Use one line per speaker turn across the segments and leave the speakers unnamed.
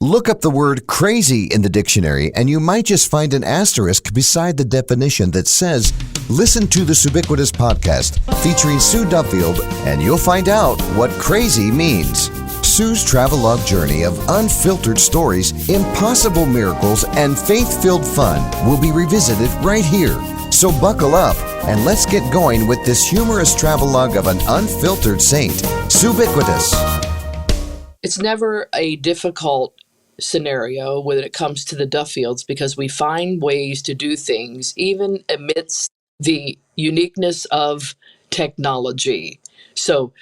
Look up the word crazy in the dictionary and you might just find an asterisk beside the definition that says, listen to the Subiquitous podcast featuring Sue Duffield and you'll find out what crazy means. Sue's travelogue journey of unfiltered stories, impossible miracles, and faith-filled fun will be revisited right here. So buckle up and let's get going with this humorous travelogue of an unfiltered saint, Subiquitous.
It's never a difficult scenario when it comes to the Duffields because we find ways to do things even amidst the uniqueness of technology. So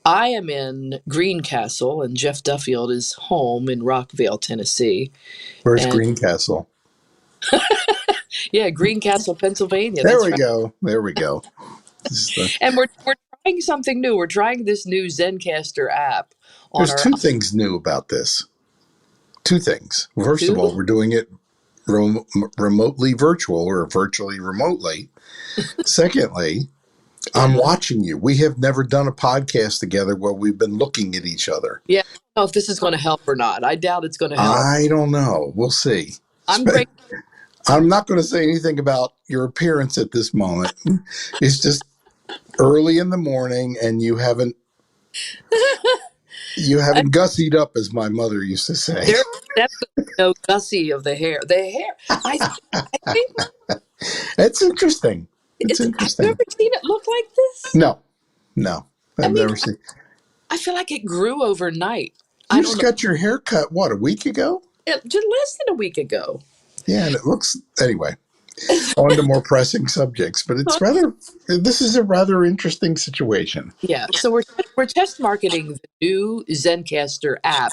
I am in Greencastle and Jeff Duffield is home in Rockville, Tennessee.
Where's Greencastle?
Yeah, Greencastle, Pennsylvania.
There we go. There we go.
And we're trying something new. We're trying this new Zencastr app.
There's two things new about this. Two things. First of all, we're doing it remotely virtual or virtually remotely. Secondly, I'm watching you. We have never done a podcast together where we've been looking at each other.
Yeah, I don't know if this is going to help or not. I doubt it's going to help.
I don't know. We'll see. I'm not going to say anything about your appearance at this moment. It's just early in the morning and you haven't gussied up, as my mother used to say.
There's definitely no gussy of the hair. The hair, I think.
It's interesting. It's interesting.
Have you ever seen it look like this?
No. I've never seen.
I feel like it grew overnight.
You just got your hair cut, what, a week ago?
Just less than a week ago.
Yeah, and it looks, anyway, on to more pressing subjects, but this is a rather interesting situation.
Yeah, so we're test marketing the new Zencastr app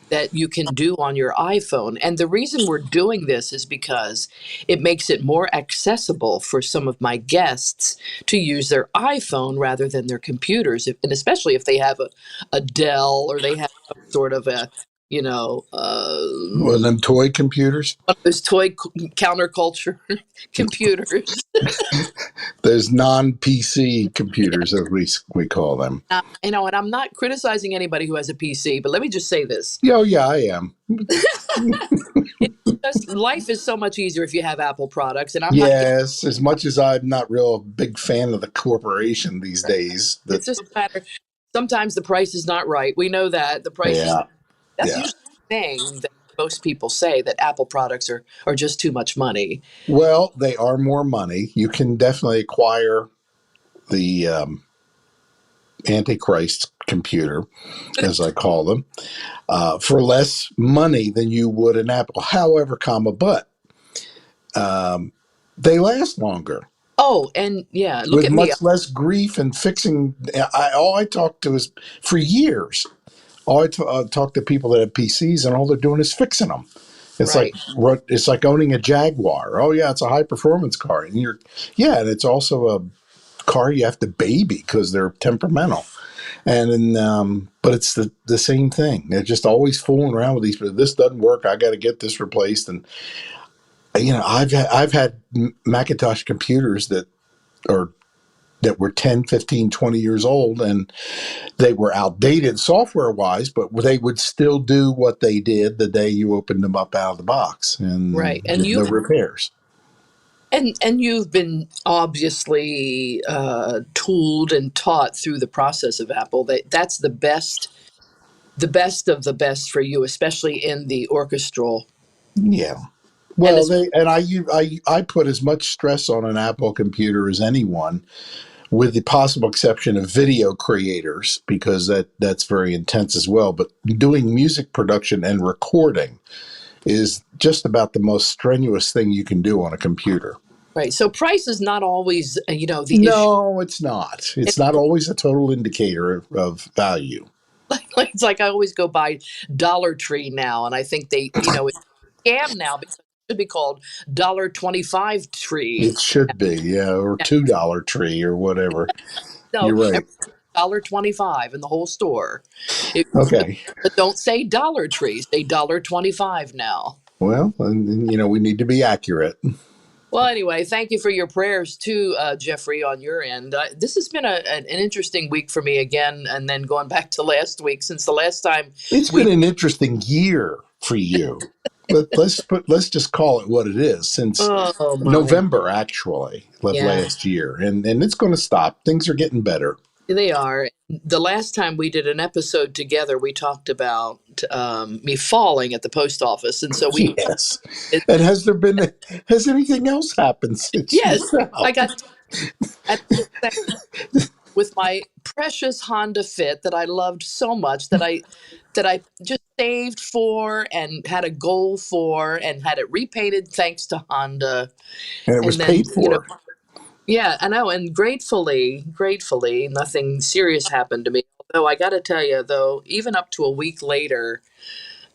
that you can do on your iPhone. And the reason we're doing this is because it makes it more accessible for some of my guests to use their iPhone rather than their computers, and especially if they have a Dell or they have some sort of a,
one of them toy computers?
One of those toy counterculture computers.
There's non-PC computers, as we call them.
And I'm not criticizing anybody who has a PC, but let me just say this.
Oh, yeah, I am.
Life is so much easier if you have Apple products. And
yes, as much as I'm not real big fan of the corporation these days.
It's just a matter. Sometimes the price is not right. We know that. The price is... That's usually the thing that most people say, that Apple products are just too much money.
Well, they are more money. You can definitely acquire the Antichrist computer, as I call them, for less money than you would an Apple. However, but they last longer.
Oh, and yeah, look
with
at me.
Much less grief and fixing. All I talk to is for years. I talk to people that have PCs, and all they're doing is fixing them. It's like owning a Jaguar. Oh yeah, it's a high performance car, and and it's also a car you have to baby because they're temperamental. And but it's the same thing. They're just always fooling around with these. But this doesn't work. I got to get this replaced. And I've had Macintosh computers that were 10, 15, 20 years old, and they were outdated software-wise, but they would still do what they did the day you opened them up out of the box. And
and
no repairs.
And you've been obviously tooled and taught through the process of Apple. That's the best of the best for you, especially in the orchestral.
Yeah. Well, I put as much stress on an Apple computer as anyone, with the possible exception of video creators, because that's very intense as well. But doing music production and recording is just about the most strenuous thing you can do on a computer.
Right. So price is not always, the issue.
No, it's not. It's not always a total indicator of value.
It's like I always go by Dollar Tree now, and I think they, it's a scam now because should be called $1.25 tree.
It should be, yeah, or $2 tree or whatever.
No,
you're right.
$1.25 in the whole store.
Okay.
But don't say Dollar Tree. Say $1.25 now.
Well, we need to be accurate.
Well, anyway, thank you for your prayers too, Jeffrey, on your end. This has been an interesting week for me again, and then going back to last week, since the last time.
It's been an interesting year for you. Let's just call it what it is. Since
Oh my.
November, actually, of
Yeah,
last year, and it's going to stop. Things are getting better.
they are. The last time we did an episode together, we talked about me falling at the post office, and so we.
Yes.
It,
And has anything else happened since you
yes, I
fell?
got at with my precious Honda Fit that I loved so much that I just saved for and had a goal for and had it repainted thanks to Honda.
And it was
And then,
paid for.
yeah, I know. And gratefully, nothing serious happened to me. Although I got to tell you, though, even up to a week later,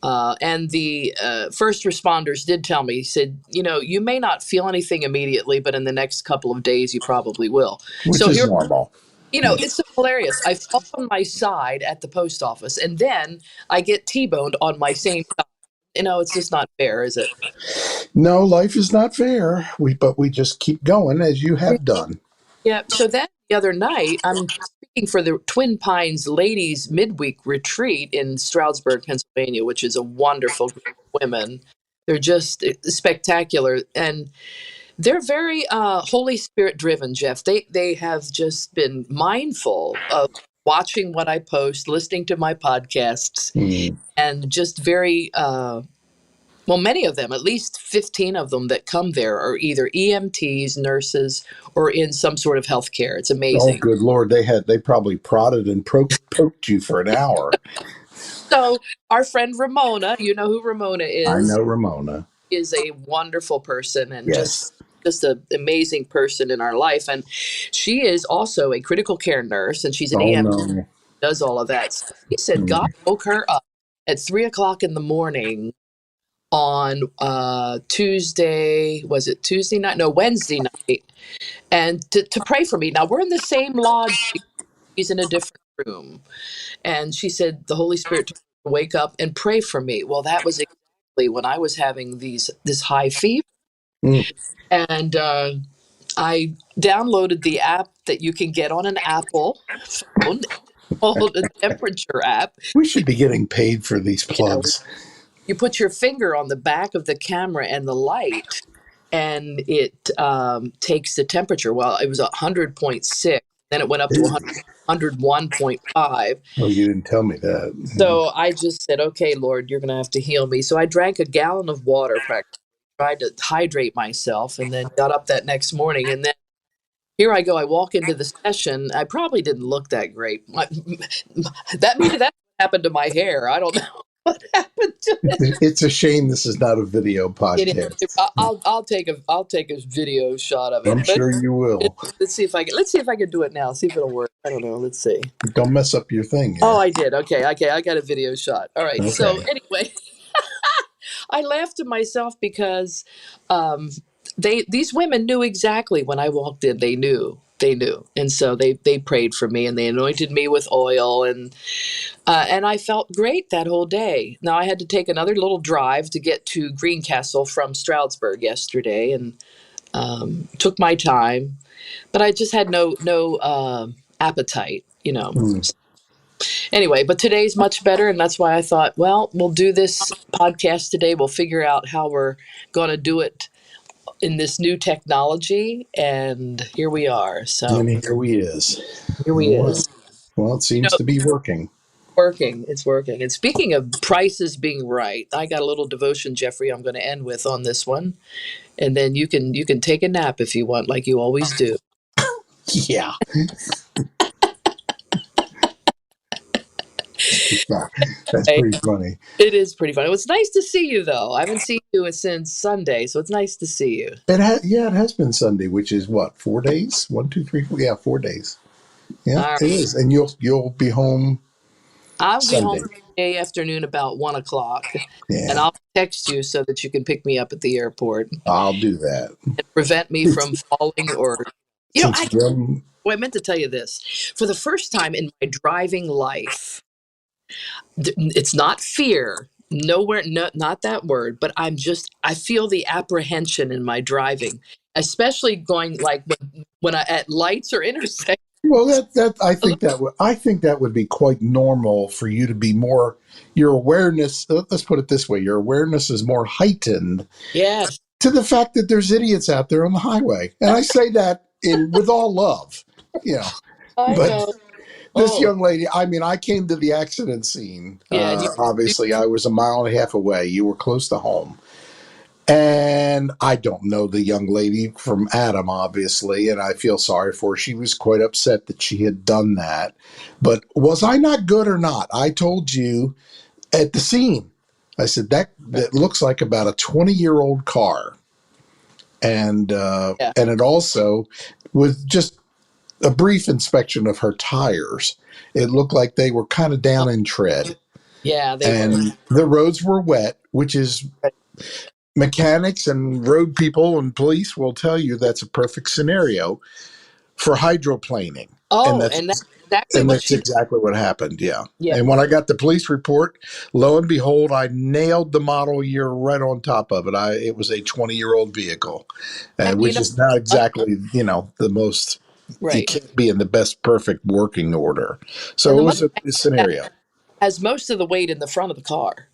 and the first responders did tell me, he said, you may not feel anything immediately, but in the next couple of days, you probably will.
Which
So
is
here,
normal.
it's so hilarious. I fell on my side at the post office, and then I get T-boned on my same side. It's just not fair, is it?
No, life is not fair. But we just keep going as you have done.
Yeah. So then the other night, I'm speaking for the Twin Pines Ladies Midweek Retreat in Stroudsburg, Pennsylvania, which is a wonderful group of women. They're just spectacular, and they're very Holy Spirit driven, Jeff. They have just been mindful of watching what I post, listening to my podcasts,
Mm.
and just very well, many of them, at least 15 of them that come there, are either EMTs, nurses, or in some sort of healthcare. It's
Oh,
amazing.
good Lord. They probably prodded and poked you for an hour.
So our friend Ramona, you know who Ramona
I know Ramona.
is a wonderful person and just
Yes.
an amazing person in our life. And she is also a critical care nurse, and she's an
Oh,
EM,
no.
does all of that. So she said God
Mm.
woke her up at 3 o'clock in the morning on Tuesday. Was it Tuesday night? No, Wednesday night. And to pray for me. Now we're in the same lodge. She's in a different room. And she said the Holy Spirit told her to wake up and pray for me. Well, that was exactly when I was having this high fever.
Mm.
And I downloaded the app that you can get on an Apple phone called a temperature app.
We should be getting paid for these
You know,
plugs.
you put your finger on the back of the camera and the light, and it takes the temperature. Well, it was 100.6, then it went up to 101.5.
Oh, you didn't tell me that.
So I just said, okay, Lord, you're going to have to heal me. So I drank a gallon of water, practically, tried to hydrate myself, and then got up that next morning. And then here I go. I walk into the session. I probably didn't look that great. That happened to my hair. I don't know what happened to it.
It's a shame this is not a video
It is.
podcast.
I'll take a video shot of
I'm
it. But
sure you will.
let's see if I can do it now. See if it'll work. I don't know. Let's see.
Don't mess up your thing.
Oh,
Yeah.
I did. Okay. I got a video shot. All right. So
Okay.
anyway, I laughed to myself because um, these women knew exactly when I walked in. They knew, and so they prayed for me and they anointed me with oil, and I felt great that whole day. Now I had to take another little drive to get to Greencastle from Stroudsburg yesterday, and took my time, but I just had no appetite.
Mm.
Anyway, but today's much better, and that's why I thought, well, we'll do this podcast today. We'll figure out how we're going to do it in this new technology, and here we are. So
And here we is.
here we
Well,
is.
well, it seems to be working.
Working. It's working. And speaking of prices being right, I got a little devotion, Jeffrey, I'm going to end with on this one, and then you can take a nap if you want, like you always do.
Yeah. That's
Hey,
pretty funny.
it is pretty funny. It's nice to see you, though. I haven't seen you since Sunday, so it's nice to see you.
It has been Sunday, which is what, 4 days? 1, 2, 3, 4. Yeah, 4 days. Yeah,
All right.
it is. And you'll be home
I'll be home
Sunday.
Friday afternoon about 1 o'clock, and
Yeah,
I'll text you so that you can pick me up at the airport
I'll do that.
and prevent me from falling or,
Since when?
I meant to tell you this. For the first time in my driving life, it's not fear, nowhere, no, not that word, but I feel the apprehension in my driving, especially going like when I at lights or intersections.
Well, that I think that would be quite normal for you to be more your awareness. Let's put it this way: your awareness is more heightened
Yes,
to the fact that there's idiots out there on the highway, and I say that in with all love, you know.
I
But
know.
this
Oh,
young lady, I mean, I came to the accident scene.
yeah, and
Obviously, I was a mile and a half away. You were close to home. And I don't know the young lady from Adam, obviously, and I feel sorry for her. She was quite upset that she had done that. But was I not good or not? I told you at the scene. I said that looks like about a 20-year-old car,
yeah.
and it also, with just a brief inspection of her tires, it looked like they were kind of down in tread,
Yeah, they were.
and the roads were wet, which is mechanics and road people and police will tell you that's a perfect scenario for hydroplaning. And
Oh,
that's
and that's exactly
and
what
that's
she.
exactly what happened. Yeah.
Yeah,
And when I got the police report, lo and behold, I nailed the model year right on top of it. It was a 20-year-old vehicle,
and
which is not
uh,
exactly, the most, you
right,
can't be in the best perfect working order.
and
So
the
it was
Mustang
a scenario.
has most of the weight in the front of the car.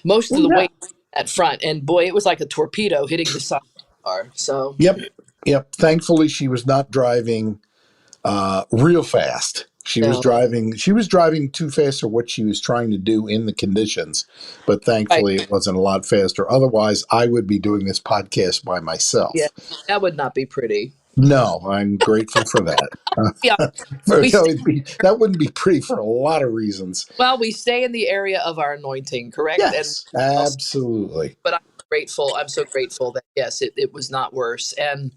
Most of
Well,
the
yeah.
weight at front, and boy, it was like a torpedo hitting the side of the car. So,
Yep. Yep. Thankfully, she was not driving real fast.
no,
She was driving too fast for what she was trying to do in the conditions, but
right,
thankfully it wasn't a lot faster. Otherwise, I would be doing this podcast by
yeah,
myself.
that would not be pretty.
No, I'm grateful for that.
Yeah, we
No,
stay,
that wouldn't be pretty for a lot of reasons.
well, we stay in the area of our anointing, correct? And
Yes,
else,
absolutely.
but I'm grateful. I'm so grateful that yes, it was not worse. And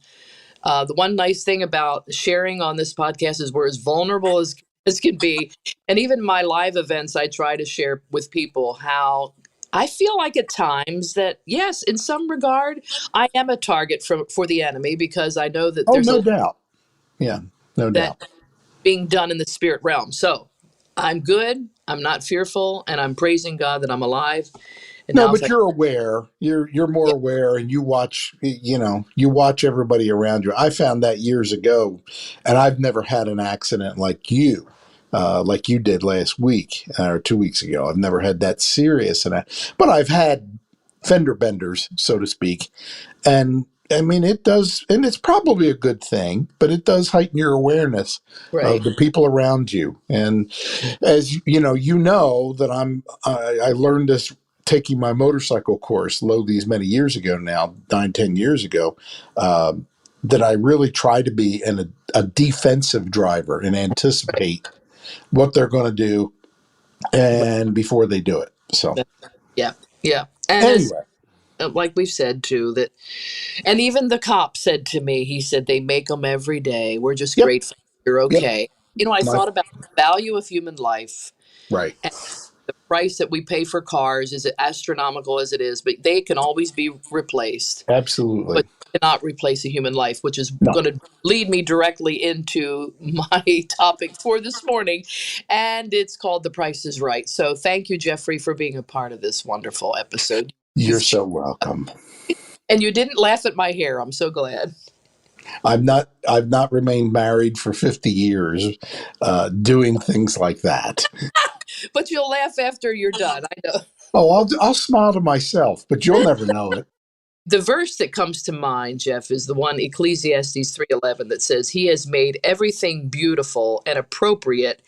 the one nice thing about sharing on this podcast is we're as vulnerable as can be. And even my live events, I try to share with people how I feel like at times that, yes, in some regard, I am a target for the enemy because I know that
Oh,
there's
no
a
doubt. Yeah, no
that
doubt.
being done in the spirit realm. So I'm good. I'm not fearful. And I'm praising God that I'm alive. And
No,
now,
but you're aware. You're more
yeah,
aware, and you watch everybody around you. I found that years ago, and I've never had an accident like you did last week or 2 weeks ago. I've never had that serious, but I've had fender benders, so to speak, and I mean it does, and it's probably a good thing, but it does heighten your awareness of
right,
the people around you. And as you know that I learned this taking my motorcycle course low these many years ago now, 9, 10 years ago, that I really try to be a defensive driver and
right,
anticipate what they're going to do
right.
and before they do it. So
Yeah, yeah. And as
anyway,
like we've said too, that, and even the cop said to me, he said, they make them every day. We're just
yep,
grateful you're
yep,
okay. I
my
thought about the value of human life
right,
and the price that we pay for cars is astronomical as it is, but they can always be replaced.
absolutely
But you cannot replace a human life, which is
no.
going to lead me directly into my topic for this morning. And it's called The Price is Right. So thank you, Jeffrey, for being a part of this wonderful episode.
You're
You've
so welcome.
And you didn't laugh at my hair. I'm so glad.
I've not remained married for 50 years, doing things like that.
But you'll laugh after you're done. I know.
Oh, I'll smile to myself, but you'll never know it.
The verse that comes to mind, Jeff, is the one Ecclesiastes 3:11 that says he has made everything beautiful and appropriate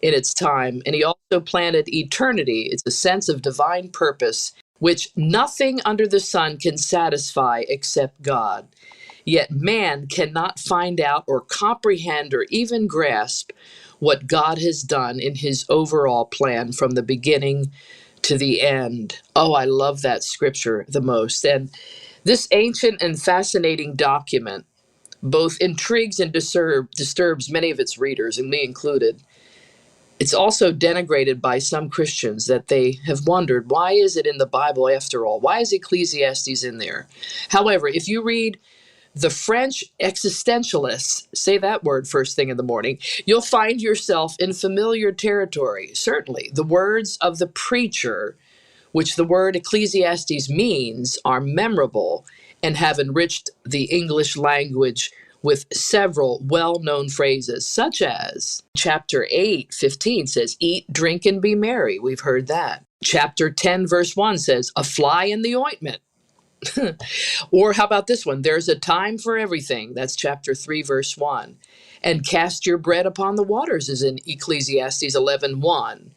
in its time, and he also planted eternity. It's a sense of divine purpose which nothing under the sun can satisfy except God. Yet man cannot find out or comprehend or even grasp what God has done in his overall plan from the beginning to the end. Oh, I love that scripture the most. And this ancient and fascinating document both intrigues and disturbs many of its readers, and me included. It's also denigrated by some Christians that they have wondered, why is it in the Bible after all? Why is Ecclesiastes in there? However, if you read the French existentialists, say that word first thing in the morning, you'll find yourself in familiar territory. Certainly, the words of the preacher, which the word Ecclesiastes means, are memorable and have enriched the English language with several well-known phrases, such as chapter 8:15 says, "Eat, drink, and be merry." We've heard that. Chapter 10, verse 1 says, "A fly in the ointment." Or how about this one? "There's a time for everything." That's chapter 3, verse 1. And "Cast your bread upon the waters" is in Ecclesiastes 11:1.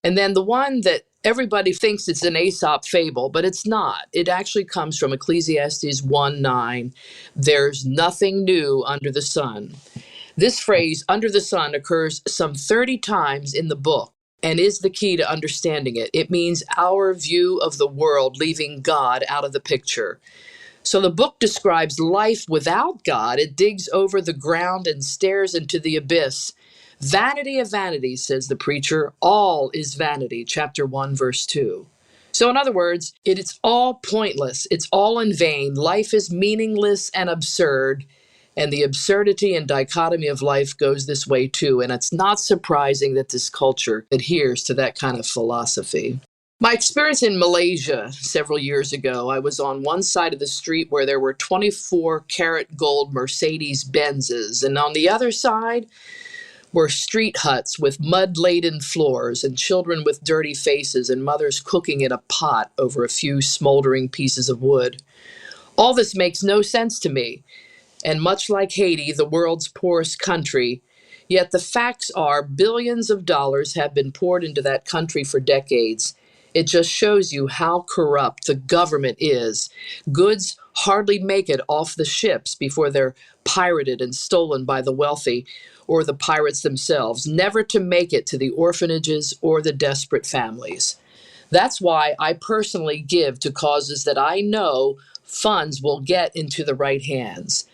And then the one that everybody thinks it's an Aesop fable, but it's not. It actually comes from Ecclesiastes 1:9. "There's nothing new under the sun." This phrase, "under the sun," occurs some 30 times in the book and is the key to understanding it. It means our view of the world, leaving God out of the picture. So the book describes life without God. It digs over the ground and stares into the abyss. "Vanity of vanities," says the preacher, "all is vanity," chapter 1, verse 2. So in other words, it's all pointless. It's all in vain. Life is meaningless and absurd. And the absurdity and dichotomy of life goes this way too. And it's not surprising that this culture adheres to that kind of philosophy. My experience in Malaysia several years ago, I was on one side of the street where there were 24-karat gold Mercedes Benzes, and on the other side were street huts with mud-laden floors and children with dirty faces and mothers cooking in a pot over a few smoldering pieces of wood. All this makes no sense to me, and much like Haiti, the world's poorest country, yet the facts are billions of dollars have been poured into that country for decades. It just shows you how corrupt the government is. Goods hardly make it off the ships before they're pirated and stolen by the wealthy or the pirates themselves, never to make it to the orphanages or the desperate families. That's why I personally give to causes that I know funds will get into the right hands.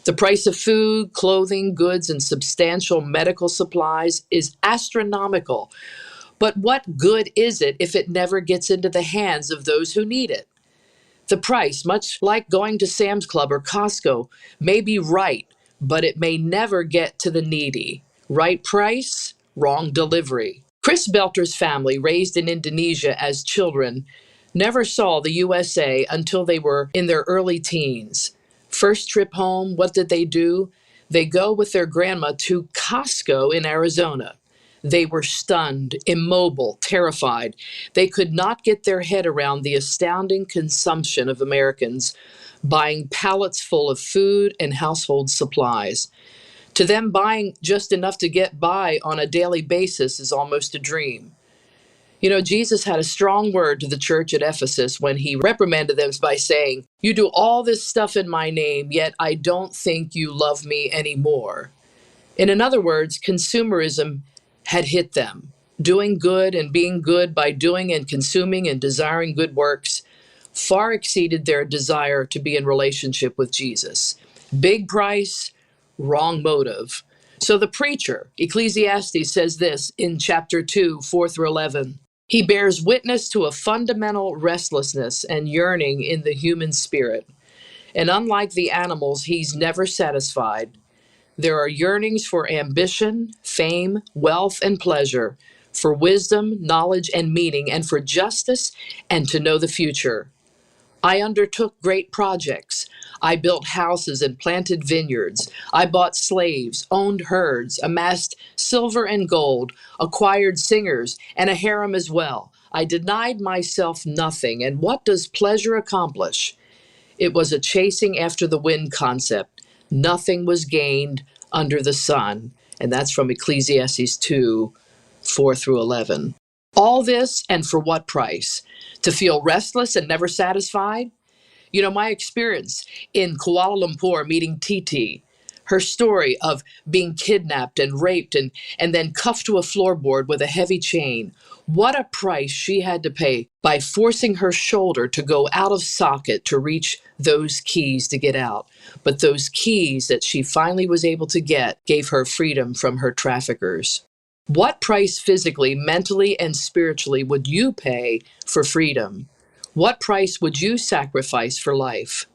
The price of food, clothing, goods, and substantial medical supplies is astronomical. But what good is it if it never gets into the hands of those who need it? The price, much like going to Sam's Club or Costco, may be right, but it may never get to the needy. Right price, wrong delivery. Chris Belter's family, raised in Indonesia as children, never saw the USA until they were in their early teens. First trip home, what did they do? They go with their grandma to Costco in Arizona. They were stunned, immobile, terrified. They could not get their head around the astounding consumption of Americans buying pallets full of food and household supplies. To them, buying just enough to get by on a daily basis is almost a dream. You know, Jesus had a strong word to the church at Ephesus when he reprimanded them by saying, "You do all this stuff in my name, yet I don't think you love me anymore." And in other words, consumerism had hit them. Doing good and being good by doing and consuming and desiring good works far exceeded their desire to be in relationship with Jesus. Big price, wrong motive. So the preacher, Ecclesiastes, says this in chapter 2, 4 through 11. He bears witness to a fundamental restlessness and yearning in the human spirit. And unlike the animals, he's never satisfied. There are yearnings for ambition, fame, wealth, and pleasure, for wisdom, knowledge, and meaning, and for justice and to know the future. I undertook great projects. I built houses and planted vineyards. I bought slaves, owned herds, amassed silver and gold, acquired singers, and a harem as well. I denied myself nothing. And what does pleasure accomplish? It was a chasing after the wind concept. Nothing was gained under the sun. And that's from Ecclesiastes 2, 4 through 11. All this, and for what price? To feel restless and never satisfied? You know, my experience in Kuala Lumpur meeting Titi, her story of being kidnapped and raped and then cuffed to a floorboard with a heavy chain. What a price she had to pay by forcing her shoulder to go out of socket to reach those keys to get out. But those keys that she finally was able to get gave her freedom from her traffickers. What price physically, mentally, and spiritually would you pay for freedom? What price would you sacrifice for life?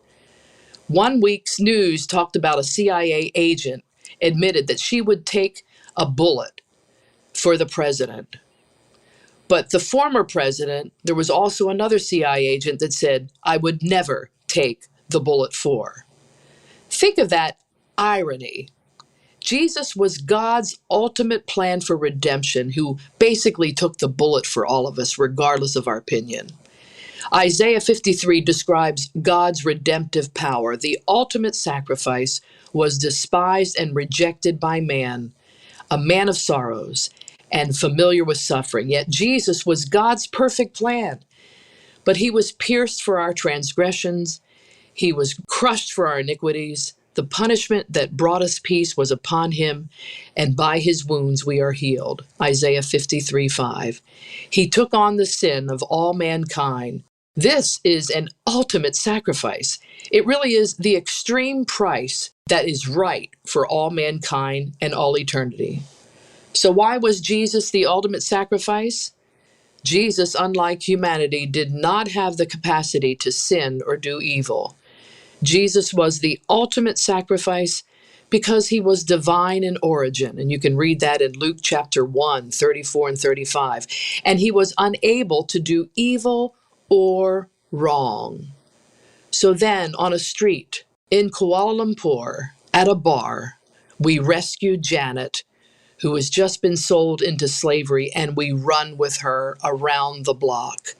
One week's news talked about a CIA agent admitted that she would take a bullet for the president. But the former president, there was also another CIA agent that said, "I would never take the bullet for." Think of that irony. Jesus was God's ultimate plan for redemption, who basically took the bullet for all of us, regardless of our opinion. Isaiah 53 describes God's redemptive power. The ultimate sacrifice was despised and rejected by man, a man of sorrows and familiar with suffering. Yet Jesus was God's perfect plan. But he was pierced for our transgressions. He was crushed for our iniquities. The punishment that brought us peace was upon him, and by his wounds we are healed. Isaiah 53:5. He took on the sin of all mankind. This is an ultimate sacrifice. It really is the extreme price that is right for all mankind and all eternity. So why was Jesus the ultimate sacrifice? Jesus, unlike humanity, did not have the capacity to sin or do evil. Jesus was the ultimate sacrifice because he was divine in origin. And you can read that in Luke chapter 1, 34 and 35. And he was unable to do evil or wrong. So then, on a street in Kuala Lumpur, at a bar, we rescued Janet, who has just been sold into slavery, and we run with her around the block.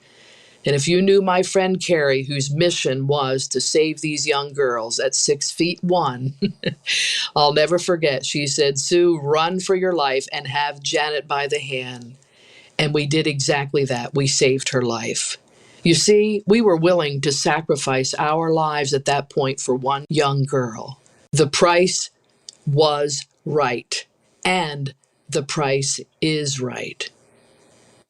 And if you knew my friend Carrie, whose mission was to save these young girls at 6'1", I'll never forget, she said, "Sue, run for your life and have Janet by the hand." And we did exactly that. We saved her life. You see, we were willing to sacrifice our lives at that point for one young girl. The price was right, and the price is right.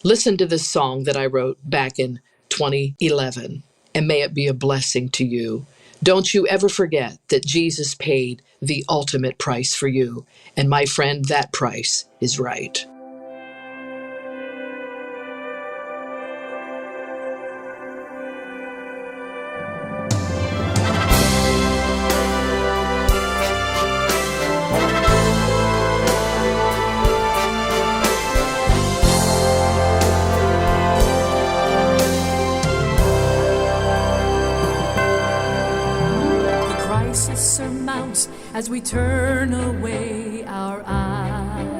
Listen to this song that I wrote back in 2011, and may it be a blessing to you. Don't you ever forget that Jesus paid the ultimate price for you. And my friend, that price is right.
As we turn away our eyes,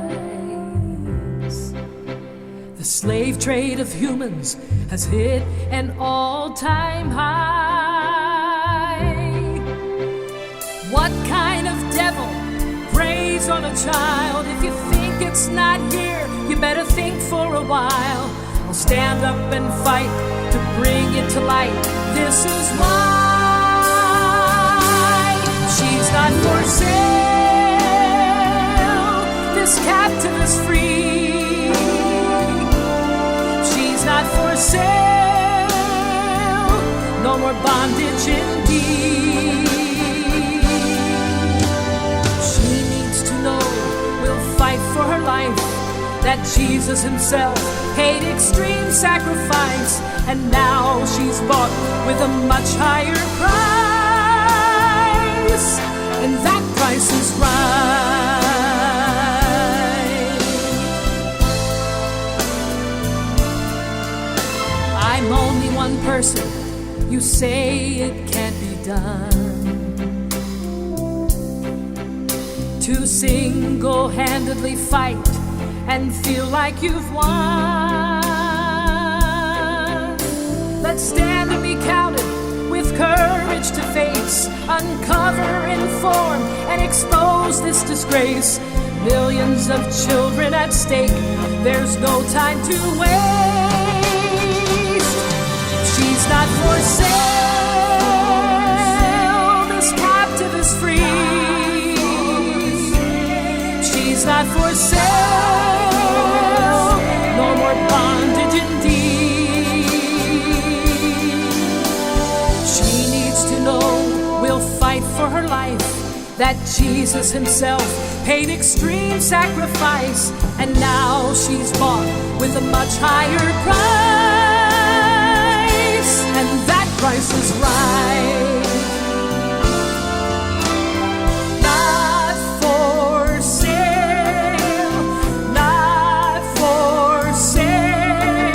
the slave trade of humans has hit an all-time high. What kind of devil preys on a child? If you think it's not here, you better think for a while. I'll stand up and fight to bring it to light. This is why she's not for sale. This captive is free. She's not for sale. No more bondage indeed. She needs to know we'll fight for her life, that Jesus himself paid extreme sacrifice, and now she's bought with a much higher price, and that price is right. I'm only one person, you say it can't be done, to single-handedly fight and feel like you've won. Let's stand and be counted with courage to face, uncover, inform, and expose this disgrace. Millions of children at stake, there's no time to waste. She's not for sale. This captive is free. She's not for sale. No more bondage indeed. She needs to know we'll fight for her life, that Jesus himself paid extreme sacrifice, and now she's bought with a much higher price, and that price is right. Not for sale, not for sale,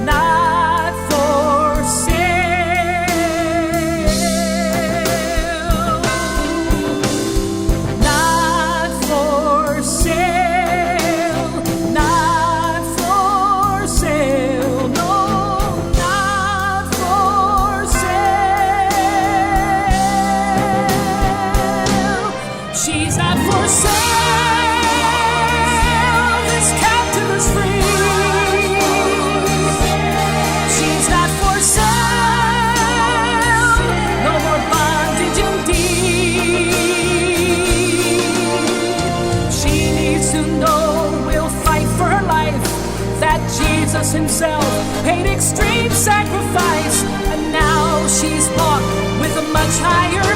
not for sale. himself, paid extreme sacrifice, and now she's bought with a much higher